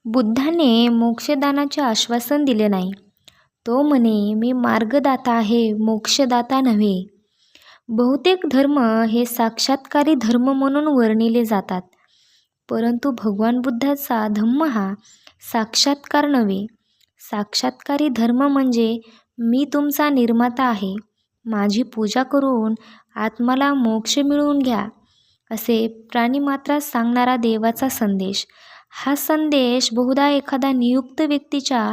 बुद्धाने मोक्षदानाचे आश्वासन दिले नाही. तो म्हणे, मी मार्गदाता आहे, मोक्षदाता नव्हे. बहुतेक धर्म हे साक्षात्कारी धर्म म्हणून वर्णिले जातात, परंतु भगवान बुद्धाचा धम्म हा साक्षात्कार नव्हे. साक्षात्कारी धर्म म्हणजे मी तुमचा निर्माता आहे, माझी पूजा करून आत्माला मोक्ष मिळवून घ्या, असे प्राणिमात्रास सांगणारा देवाचा संदेश. हा संदेश बहुधा एखादा नियुक्त व्यक्तीच्या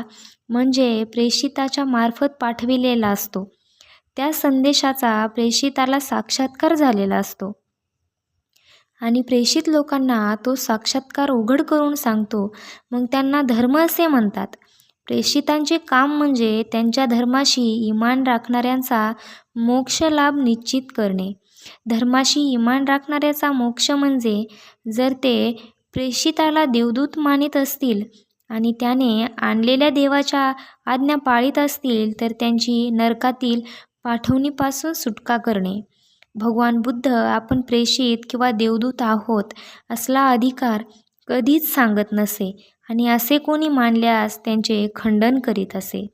म्हणजे प्रेषिताच्या मार्फत पाठविलेला असतो. त्या संदेशाचा प्रेषिताला साक्षात्कार झालेला असतो आणि प्रेषित लोकांना तो साक्षात्कार उघड करून सांगतो. मग त्यांना धर्म असे म्हणतात. प्रेषितांचे काम म्हणजे त्यांच्या धर्माशी इमान राखणाऱ्यांचा मोक्ष लाभ निश्चित करणे. धर्माशी इमान राखणाऱ्याचा मोक्ष म्हणजे जर ते प्रेषिताला देवदूत मानित असतील आणि त्याने आणलेल्या देवाच्या आज्ञा पाळीत असतील तर त्यांची नरकातील पाठवणीपासून सुटका करणे. भगवान बुद्ध आपण प्रेषित किंवा देवदूत आहोत असला अधिकार कधीच सांगत नसे आणि असे कोणी मानल्यास त्यांचे खंडन करीत असे.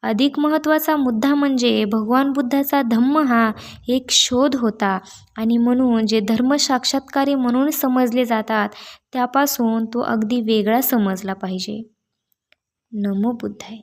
अधिक महत्त्वाचा मुद्दा म्हणजे भगवान बुद्धाचा धम्म हा एक शोध होता आणि म्हणून जे धर्म साक्षात्कारी म्हणून समजले जातात त्यापासून तो अगदी वेगळा समजला पाहिजे. नमो बुद्धाय.